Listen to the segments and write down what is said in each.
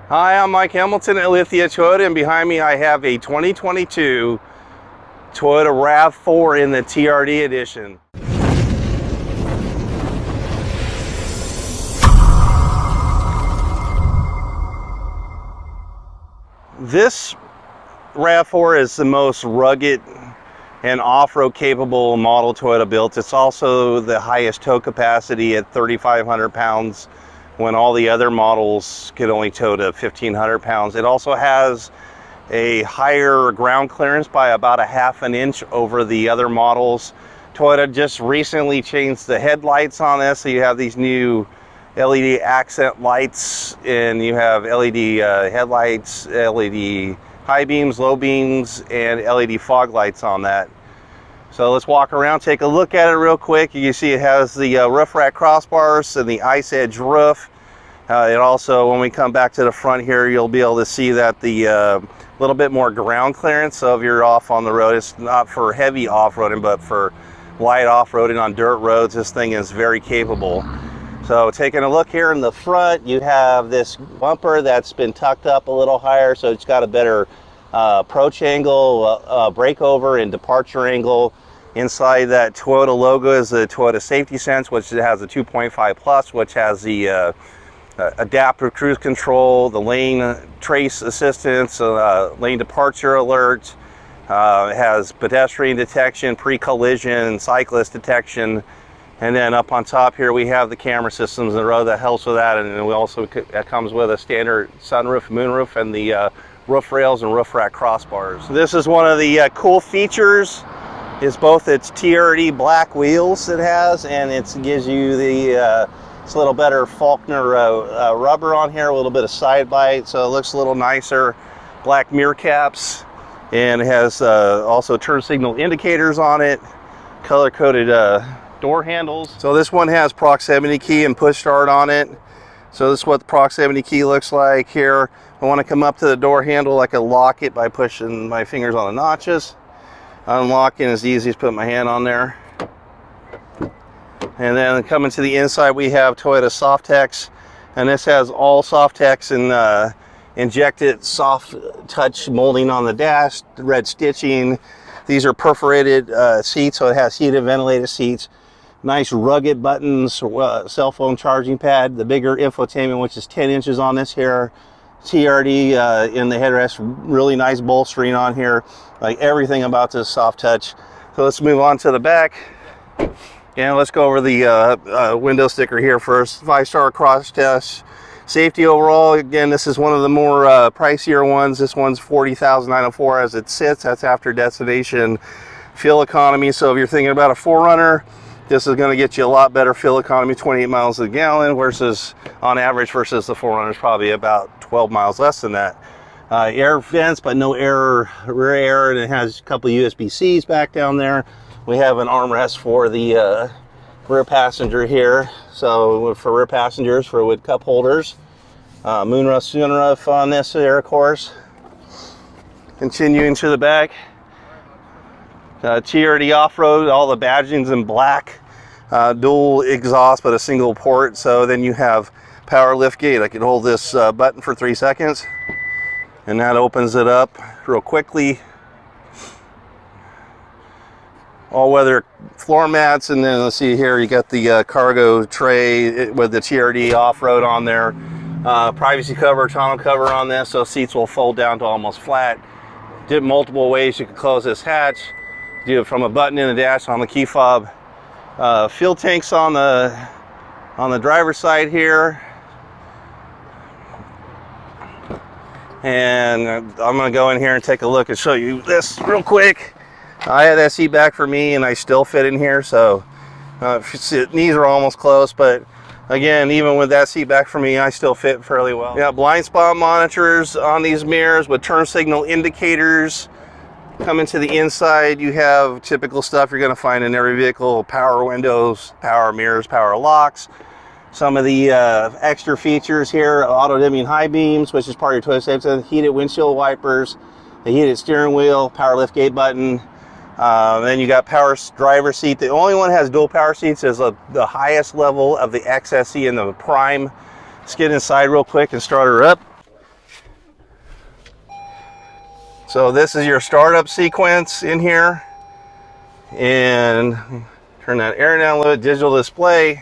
Hi, I'm Mike Hamilton at Lithia Toyota, and behind me I have a 2022 Toyota RAV4 in the TRD edition. This RAV4 is the most rugged and off-road capable model Toyota built. It's also the highest tow capacity at 3,500 pounds when all the other models could only tow to 1,500 pounds. It also has a higher ground clearance by about a half an inch over the other models. Toyota just recently changed the headlights on this, so you have these new LED accent lights, and you have LED headlights, LED high beams, low beams, and LED fog lights on that. So let's walk around, take a look at it real quick. You can see it has the roof rack crossbars and the ice edge roof. It also, when we come back to the front here, you'll be able to see that the little bit more ground clearance. So if you're off on the road, it's not for heavy off-roading, but for light off-roading on dirt roads, this thing is very capable. So taking a look here in the front, you have this bumper that's been tucked up a little higher, so it's got a better approach angle, breakover and departure angle. Inside that Toyota logo is the Toyota Safety Sense, which has a 2.5 Plus, which has the adaptive cruise control, the lane trace assistance, lane departure alert. It has pedestrian detection, pre-collision, cyclist detection. And then up on top here we have the camera systems in the road that helps with that. And then we also, that comes with a standard sunroof, moonroof, and the roof rails and roof rack crossbars. So this is one of the cool features, is both its TRD black wheels it has, and it gives you the it's a little better Faulkner rubber on here, a little bit of side bite, so it looks a little nicer. Black mirror caps, and it has also turn signal indicators on it, color-coded door handles. So this one has proximity key and push start on it. So this is what the proximity key looks like here. I want to come up to the door handle, I can lock it by pushing my fingers on the notches. Unlocking is easy as putting my hand on there. And then coming to the inside, we have Toyota Softex, and this has all Softex and injected soft touch molding on the dash, red stitching. These are perforated seats, so it has heated ventilated seats. Nice rugged buttons, cell phone charging pad, the bigger infotainment, which is 10 inches on this here. TRD in the headrest, really nice bolstering on here. Like everything about this soft touch. So let's move on to the back. And let's go over the window sticker here first. 5-star cross test. Safety overall, again, this is one of the more pricier ones. This one's $40,904 as it sits. That's after destination fuel economy. So if you're thinking about a 4Runner, this is going to get you a lot better fuel economy, 28 miles a gallon, versus on average versus the 4Runner is probably about 12 miles less than that. Air vents, but no rear air, and it has a couple of USB-Cs back down there. We have an armrest for the rear passenger here. So for rear passengers, for wood cup holders. Moonroof, sunroof on this here, of course. Continuing to the back. TRD off-road, all the badging's in black. Dual exhaust, but a single port. So then you have power lift gate. I can hold this button for 3 seconds, and that opens it up real quickly. All-weather floor mats, and then let's see here, you got the cargo tray with the TRD off-road on there. Privacy cover, tonneau cover on this, so seats will fold down to almost flat. Did multiple ways you can close this hatch. Do it from a button in the dash on the key fob. Fuel tanks on the driver's side here. And I'm going to go in here and take a look and show you this real quick. I had that seat back for me, and I still fit in here, so knees are almost close, but again, even with that seat back for me, I still fit fairly well. Yeah, blind spot monitors on these mirrors with turn signal indicators. Coming to the inside, you have typical stuff you're going to find in every vehicle: power windows, power mirrors, power locks. Some of the extra features here: auto dimming high beams, which is part of your Toyota Safety, heated windshield wipers, the heated steering wheel, power lift gate button. Then you got power driver seat. The only one that has dual power seats is the highest level of the XSE and the Prime. Let's get inside real quick and start her up. So this is your startup sequence in here, and turn that air down a little bit. Digital display,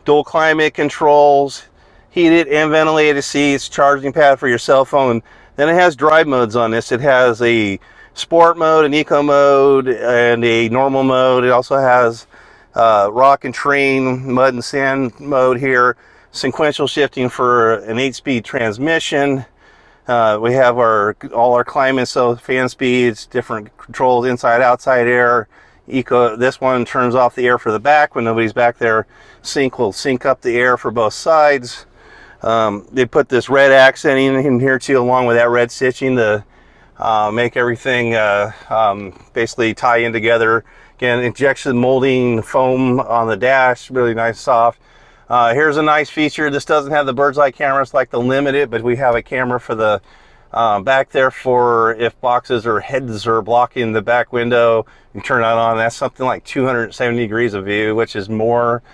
dual climate controls, heated and ventilated seats, charging pad for your cell phone. Then it has drive modes on this. It has a sport mode, an eco mode, and a normal mode. It also has rock and terrain, mud and sand mode here. Sequential shifting for an 8-speed transmission. We have all our climates, so fan speeds, different controls, inside, outside air. Eco. This one turns off the air for the back when nobody's back there. Sync will sync up the air for both sides. They put this red accenting in here too, along with that red stitching to make everything basically tie in together. Again, injection molding foam on the dash, really nice, soft. Here's a nice feature. This doesn't have the bird's eye cameras like the Limited, but we have a camera for the back there for if boxes or heads are blocking the back window. You turn that on. That's something like 270 degrees of view, which is more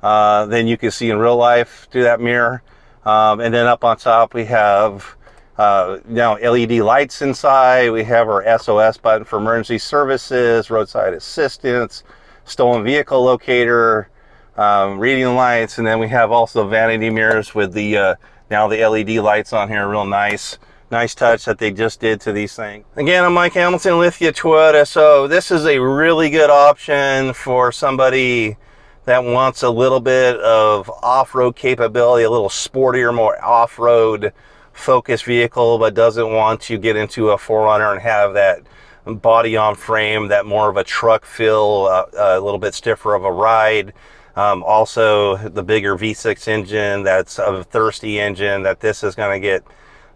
than you can see in real life through that mirror. And then up on top we have now LED lights inside. We have our SOS button for emergency services, roadside assistance, stolen vehicle locator, reading lights, and then we have also vanity mirrors with the now the LED lights on here. Real nice touch that they just did to these things. Again, I'm Mike Hamilton, Lithia Toyota. So this is a really good option for somebody that wants a little bit of off-road capability, a little sportier, more off-road focused vehicle, but doesn't want to get into a 4Runner and have that body on frame, that more of a truck feel, a little bit stiffer of a ride. Also the bigger V6 engine, that's a thirsty engine, that this is going to get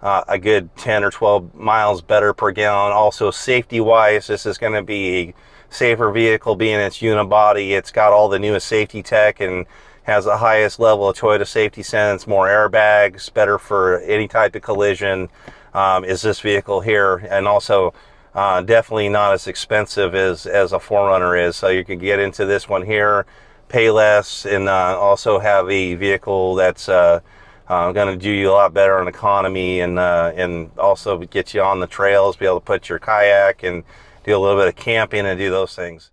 a good 10 or 12 miles better per gallon. Also safety wise, this is going to be a safer vehicle, being its unibody. It's got all the newest safety tech and has the highest level of Toyota safety sense, more airbags, better for any type of collision, is this vehicle here. And also definitely not as expensive as a 4Runner is. So you can get into this one here, pay less, and also have a vehicle that's going to do you a lot better on economy, and also get you on the trails, be able to put your kayak and do a little bit of camping and do those things.